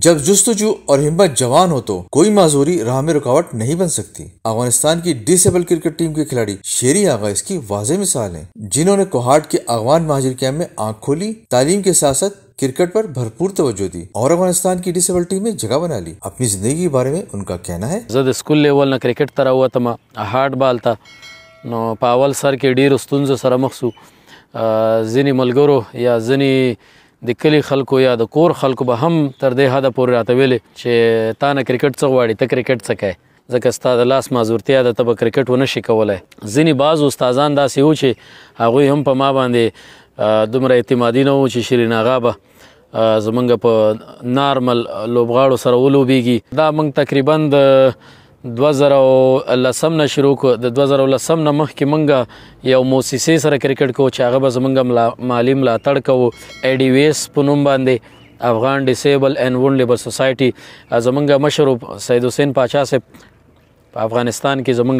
जब जुस्तजू और हिम्मत जवान हो तो कोई माजूरी राह में रुकावट नहीं बन सकती। अफगानिस्तान की डिसेबल क्रिकेट टीम के खिलाड़ी शेरी आगा इसकी वाज़ेह मिसाल हैं, जिन्होंने कोहाट के अगवान महाजिर कैंप में आंख खोली, तालीम के साथ साथ क्रिकेट पर भरपूर तवज्जो दी और अफगानिस्तान की डिसेबल टीम में जगह बना ली। अपनी जिंदगी के बारे में उनका कहना है, जब स्कूल लेवल न क्रिकेट तरह हुआ तमा हार्ड बॉल था नो पावल सर के ढेर स्तुंजो सर मखसू ज़िनी मलगरो या ज़िनी د کلی خلکو یا د کور خلکو به هم تر دې حده پورې راته ویلې چې تا نه کرکټ څه غواړي، ته کرکټ څه کوې، ځکه ستا د لاس معذورتیا ده، ته به کرکټ ونه شي کولی. ځینې بعض استادان داسې وو چې هغوی هم په ما باندې دومره اعتمادي نه وو چې شیرین اغا به زمونږ په نارمل لوبغاړو سره ولوبېږي. دا موږ تقریبا د 2010 نه شروع کړو. د 2010 نه مخکې موږ یو موسسې سره کرکټ کوو چې هغه به زموږ مالي ملاتړ کوو. ایډي ویس په نوم باندې افغان ډیسیبل اینڈ وونډ لیبر سوسایټي، زموږ مشر سید حسین پاچا صاحب په افغانستان کې زموږ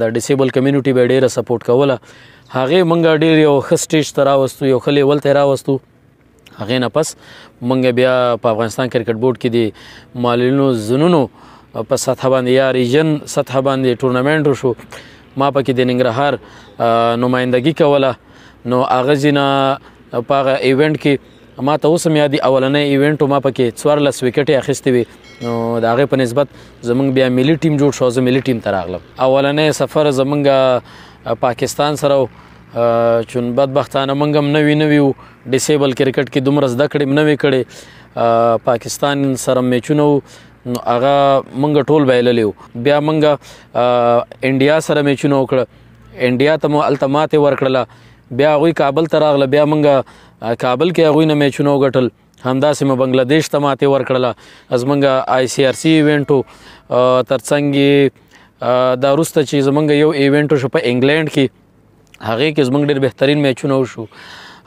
د ډیسیبل کمیونټي به ډېره سپورټ کوله. هغې موږ ډېر یو ښه سټیج ته راوستو، یو ښه لیول ته راوستو. هغې نه پس موږ بیا په افغانستان کرکټ بورډ کې د معلولینو زنونو په سطح باندې یا ریجن سطح باندې ټورنمنټ وشو. ما پکې د ننګرهار نمایندګي کوله. نو هغه ځینه په هغه ایونټ کې ما ته اوس هم یاد دي، اولنی ایونټ ما پکې 14 وکټې اخیستې وې. نو د هغې په نسبت زموږ بیا ملي ټیم جوړ شو، زه ملي ټیم ته راغلم. اولنی سفر زموږ پاکستان سره و، چون بدبختانه موږ هم نوي وو، ډیسیبل کرکټ کې دومره زده کړې م نه وې کړې. پاکستان سره میچونه وو، نو هغه موږ ټول بایللی وو. بیا موږ انډیا سره میچونه وکړه، انډیا ته مو هلته ماتې ورکړله. بیا هغوی کابل ته راغله، بیا موږ کابل کې هغوی نه میچونه وګټل. همداسې مو بنګلادیش ته ماتې ورکړله. زموږ آی سی آر سی ایونټ و، ترڅنګ دا وروسته چې زموږ یو ایونټ وشو په انګلینډ کې، هغې کې زموږ ډېر بهترین میچونه وشو.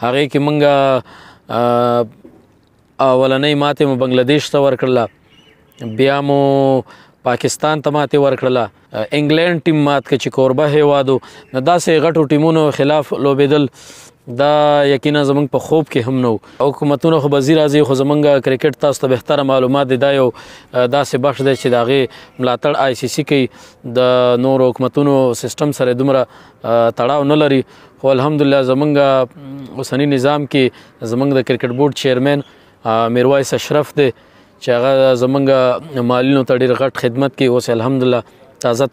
هغې کې موږ اولنۍ ماتې مو بنګلادیش ته ورکړله، بیا مو پاکستان ته ماتې ورکړله. انګلینډ ټیم مات که چې کوربه هیواد و. نو داسې غټو ټیمونو خلاف لوبېدل دا یقینا زموږ په خوب کې هم نه و. حکومتونه خو به ځي راځي، خو زموږ کرکټ تاسو ته بهتره معلومات دی، دا یو داسې بخش دی چې د هغې ملاتړ آی سی سی کوي، د نورو حکومتونو سیسټم سره دومره تړاو نه لري. خو الحمدلله زموږ اوسني نظام کې زموږ د کرکټ بورډ چیرمین میرویس اشرف دی چې هغه زموږ مالینو ته ډېر غټ خدمت کوي. اوس الحمدلله تازه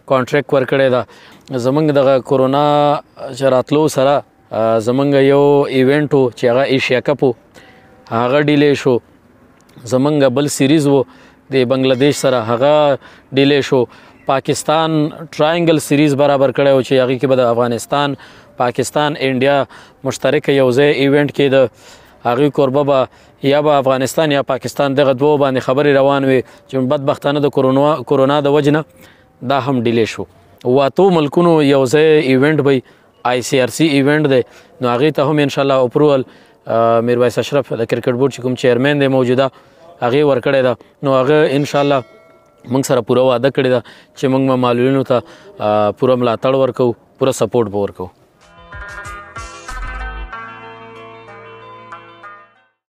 کانټریکټ ورکړی ده. زموږ دغه کورونا چې راتلو سره زموږ یو ایونټ و چې هغه ایشیا کپ و، هغه ډیلی شو. زموږ بل سیریز و د بنګلادیش سره، هغه ډیلی شو. پاکستان ټراینګل سیریز برابر کړی و چې هغې کې به د افغانستان، پاکستان، انډیا مشترکه یو ځای ایونټ کېده. هغوی کوربه به یا به افغانستان یا پاکستان، دغه دوو باندې خبرې روان وې چې بدبختانه د کورونا د وجې نه دا هم ډیلی شو. 8 ملکونو یو ځای ایونټ به آی سی آر سی ایونټ دی. نو هغې ته هم انشاءالله اپروول میرویس اشرف د کرکټ بورډ چې کوم چیرمین دی موجوده، هغې ورکړی ده. نو هغه انشاءالله موږ سره پوره وعده کړې ده چې موږ معلولینو ته پوره ملاتړ ورکوو، پوره سپورټ به ورکوو.